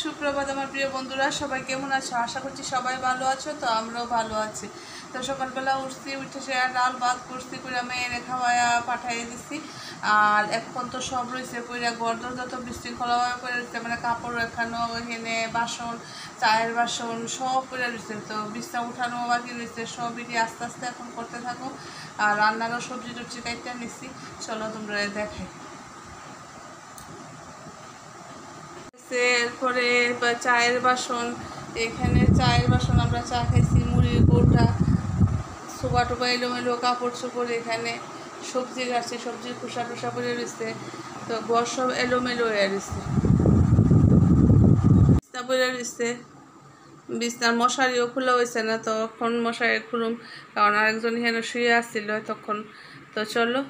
সুপ্রভাত আমার প্রিয় বন্ধুরা, সবাই কেমন আছো? আশা করছি সবাই ভালো আছো। তো আমরাও ভালো আছি। তো সকালবেলা উঠছি, উঠে সে ডাল ভাত করছি করে মেয়েরে খাওয়ায়া পাঠাইয়ে দিছি। আর এখন তো সব রয়েছে কইরা ঘর যত বিশৃঙ্খলাভাবে করে রয়েছে, মানে কাপড় রাখানো, এখানে বাসন, চায়ের বাসন সব করে রয়েছে। তো বিছনা উঠানো বাকি রয়েছে, সবই আস্তে আস্তে এখন করতে থাকো। আর রান্নারও সবজি টবজি কাইটা নিচ্ছি, চলো তোমরা দেখাই। এরপরে চায়ের বাসন, এখানে চায়ের বাসন আমরা চা খাইছি, মুড়ির কৌটা, সোফা টোপা এলোমেলো, কাপড় চোপড়, এখানে সবজি গাছে সবজির খোসা টোসা পরে রয়েছে। তো ঘর সব এলোমেলো হয়ে রয়েছে, বিছনা পরে রয়েছে, বিছনার মশারিও খোলা হয়েছে না, তখন মশারি খুলুম কারণ আরেকজন এখানে শুয়ে আসছিল তখন। তো চলো,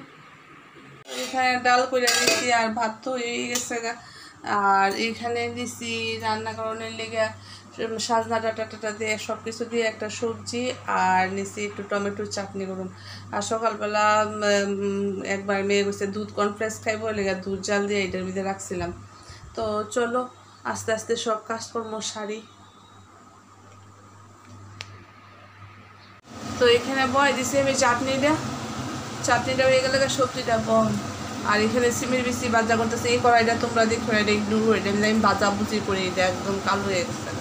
এখানে ডাল করে দিচ্ছি আর ভাত তো হয়ে গেছে গা। আর এখানে দিছি রান্না করানোর লেগে সাজনা ডাটা টাটা দিয়ে সব কিছু দিয়ে একটা সবজি, আর নিছি একটু টমেটোর চাটনি করুন। আর সকালবেলা একবার মেয়ে বসে দুধ কর্নফ্লেক্স খাইব লেগে দুধ জাল দিয়ে এটার ভিতরে রাখছিলাম। তো চলো আস্তে আস্তে সব কাজকর্ম সারি। তো এখানে বয় দিছি আমি চাটনিটা হয়ে গেলে সবজিটা বম। আর এখানে সিমের বেশি বাজা করতেছে, এই কড়াইটা তোমরা দেখো, এটা ইগনোর করে এটা আমি বাজা বুঝি করে, এটা একদম কালো হয়ে গেছে।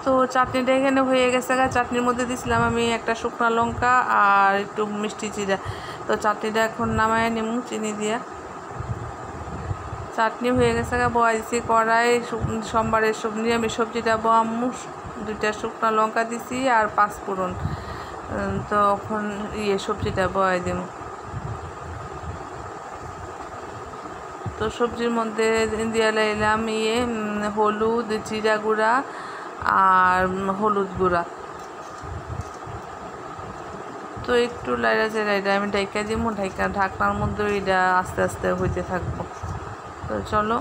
তো চাটনিটা এখানে হয়ে গেছে গা। চাটনির মধ্যে দিয়েছিলাম আমি একটা শুকনো লঙ্কা আর একটু মিষ্টি জিরা। তো চাটনিটা এখন নামায় নিমু চিনি দিয়া। চাটনি হয়ে গেছে গা, বয়া দিছি কড়াই, সোমবারের নিরামিষ সবজিটা বয়ামু, 2টা শুকনো লঙ্কা দিছি আর 5 ফোড়ন। তো এখন সবজিটা বয়াই দিব। তো সবজির মধ্যে দিয়ে লাইলাম হলুদ, জিরা গুঁড়া আর হলুদ গুঁড়া। তো একটু লাইরা চেরাইটা আমি ঢাইকা দিব, ঢাকনার মধ্যে এটা আস্তে আস্তে হইতে থাকবো। তো চলো,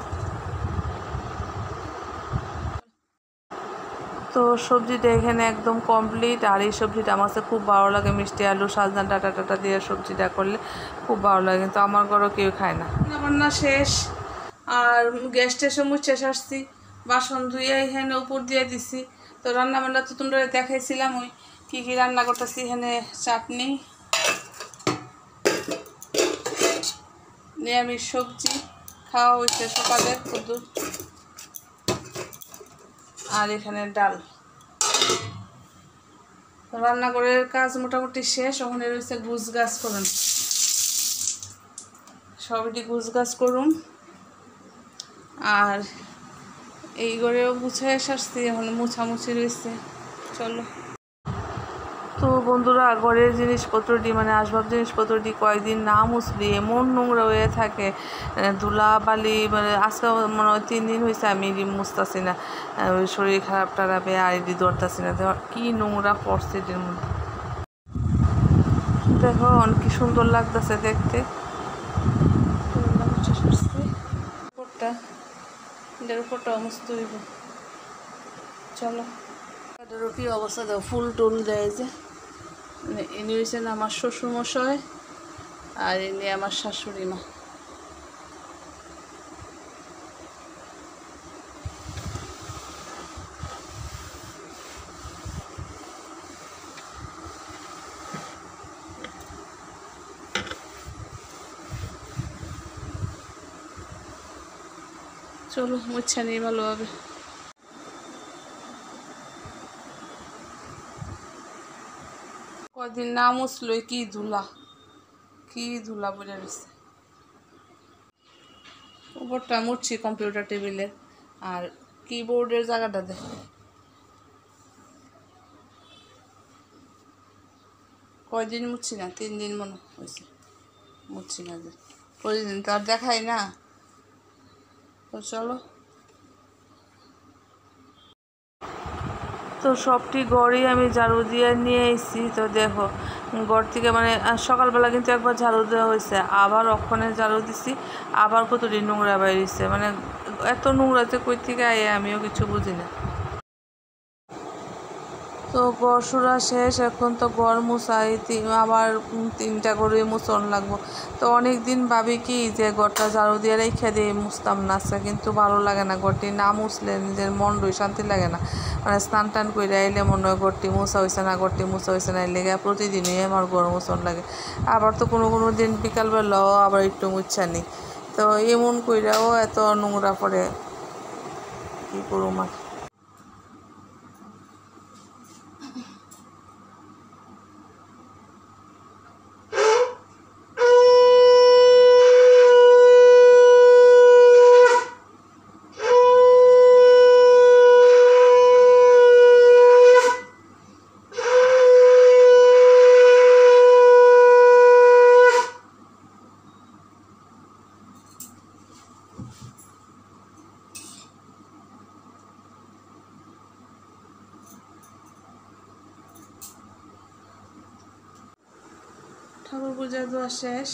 তো সবজিটা এখানে একদম কমপ্লিট। আর এই সবজিটা আমার কাছে খুব ভালো লাগে, মিষ্টি আলু সাজনা ডাটা টাটা দিয়ে সবজিটা করলে খুব ভালো লাগে, কিন্তু আমার ঘরেও কেউ খায় না। রান্না শেষ, আর গ্যাসটা এসে মুছে আসছি, বাসন ধুয়ে এখানে উপর দিয়ে দিছি। তো রান্নাবান্না তো তোমরা দেখাইছিলাম, ওই কী কী রান্না করতেছি। এখানে চাটনি, নিরামিষ সবজি খাওয়া হয়েছে সকালে খুদুর, আর এখানে ডাল। রান্নাঘরের কাজ মোটামুটি শেষ। ওখানে রয়েছে গুছ গাছ করুন, সবটি গুছ গাছ করুন। আর এই ঘরেও মুছাই আসছি, এখন মুছামুছি রয়েছে। চলো, তো বন্ধুরা ঘরের জিনিসপত্রটি মানে আসবাব জিনিসপত্রটি কয়েকদিন না মুছলি এমন নোংরা হয়ে থাকে, ধুলা বালি, মানে আজকে মনে হয় 3 দিন হয়েছে আমি মুছতেছি না, শরীর খারাপ টারাপে আর এটি ধরতেছি না। কি নোংরা পড়ছে এটির মধ্যে, দেখো কি সুন্দর লাগতেছে দেখতে। এটার উপরটাও মুছতে হইব। চলো, এটারও কি অবস্থা দেখো, ফুল টুল দেয় যে। ইনি হয়েছেন আমার শ্বশুরমশাই আর ইনি আমার শাশুড়ি মা। চলো মুছা নেই ভালোভাবে। কদিন না মুছলো কি ধুলা পড়ে রয়েছে। উপরটা মুছছি কম্পিউটার টেবিলের, আর কিবোর্ডের জায়গাটা দেখো কয়দিন মুছছি না, 3 দিন মনে হয়েছে মুছছি না, যে প্রতিদিন তো আর দেখাই না। তো চলো, তো সবটি ঘরই আমি ঝাড়ু দিয়ে নিয়ে এসেছি। তো দেখো ঘর থেকে মানে সকালবেলা কিন্তু একবার ঝাড়ু দেওয়া হয়েছে, আবার ওখানে ঝাড়ু দিছি, আবার কতদিন নোংরা বাইরেছে, মানে এত নোংরাতে কই থেকে আয়ে আমিও কিছু বুঝি না। তো ঘর সুরা শেষ, এখন তো ঘর মুছাই, আবার 3টা করে মুছন লাগবো। তো অনেক দিন ভাবি কি যে ঘরটা ঝাড়ু দিয়ে রেখে দিয়ে মুছতাম না, কিন্তু ভালো লাগে না, ঘরটি না মুছলে নিজের মনটাই শান্তি লাগে না। মানে স্নান টান করে আইলে মনে হয় ঘরটি মোছা হয়েছে না, ঘরটি মোছা হয়েছে না, এলে প্রতিদিনই আমার ঘর মুছন লাগে। আবার তো কোনো দিন বিকালবেলাও আবার একটু মুছা নিই। তো এমন কইরাও এত নোংরা পড়ে, কী করুম আর। ঠাকুর পূজা দেওয়া শেষ।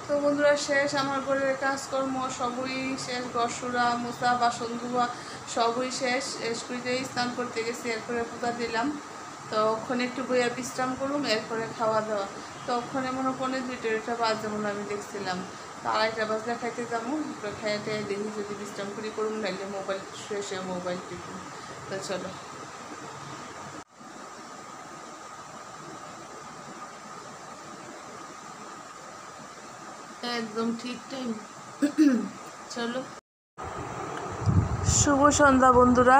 তো বন্ধুরা শেষ আমার ঘরের কাজকর্ম সবই শেষ, গসুরা মোছা বাসন ধোয়া সবই শেষ করেই স্নান করতে গেছি, এরপরে পূজা দিলাম। তো ওখানে একটু বইয়া বিশ্রাম করুম, এরপরে খাওয়া দাওয়া। তো ওখানে মনে পড়ে 2টা বাজে মনে আমি দেখছিলাম। তো 2:30 বাজলে খাইতে যাবো, খাইতে দেখি যদি বিশ্রাম করি করুম, নাইলে মোবাইল শেষে মোবাইল টিপুম। তো চলো। একদম ঠিক টাইম। চলো, শুভ সন্ধ্যা বন্ধুরা।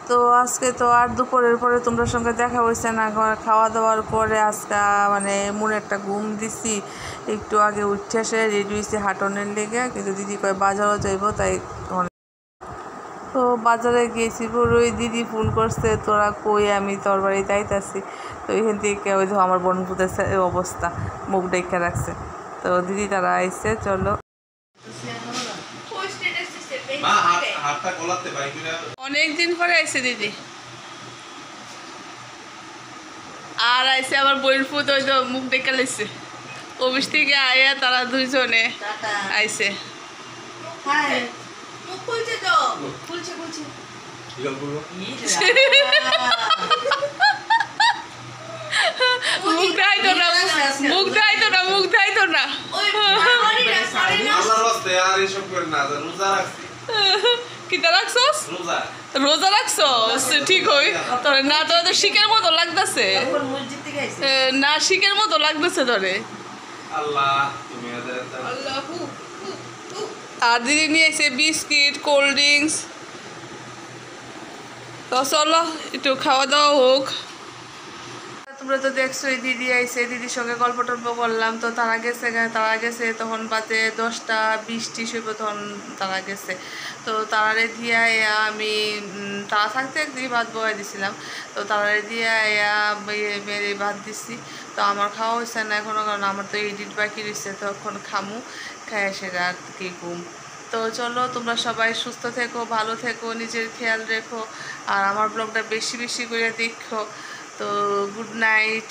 তো আজকে তো আর দুপুরের পরে তোমরা সঙ্গে দেখা হয়েছে না, খাওয়া দাওয়ার পরে আজকে মানে মনে একটা ঘুম দিছি, একটু আগে উঠে আসে রেডি হয়েছি হাঁটনের লেগে, কিন্তু দিদি কয় বাজারও যাইব, তাই তো বাজারে গিয়েছি। ওই দিদি ফোন করছে, তোরা কই, আমি তোর বাড়িতে আইতাছি। তো এখান থেকে ওই ধর আমার বোন পুঁতেছে অবস্থা, মুখ ডেকে রাখছে। তো দিদি তারা আইসে, চলো। অনেকদিন পরে আইসে দিদি, আর আইসে আমার বইয়ের ফুত, ওই তো মুখ ডেকে লাইছে অফিস থেকে আইয়া, তারা 2জনে আইসে। মুখ ধাইতো না, মুখ ধাইতো না, মুখ ধাইতো না। কিতা রাখছস? রোজা রাখছস? ঠিক হই তোরে না, তোর তো শিখের মতো লাগতেছে না, শিখের মতো লাগতেছে তোরে। আর দিদি নিয়ে এসে বিস্কিট, কোল্ড ড্রিঙ্কস। তো চলো একটু খাওয়া দাওয়া হোক। তোমরা তো দেখছো এই দিদি আইসে, দিদির সঙ্গে গল্প টল্প করলাম। তো তারা গেছে তখন বাজে 10টা 20 হইব, তখন তারা গেছে। তো তারারে দিয়া আমি তারা থাকতে একদিন ভাত বয়াই দিছিলাম। তো তারারে দিয়া মেরে ভাত দিছি। তো আমার খাওয়া হয়েছে না এখনো, কারণ আমার তো এডিট বাকি রয়েছে, তখন খামু, খাই সেটা আর কি ঘুম। তো চলো, তোমরা সবাই সুস্থ থেকো, ভালো থেকো, নিজের খেয়াল রেখো, আর আমার ব্লগটা বেশি বেশি করে দেখো। তো গুড নাইট।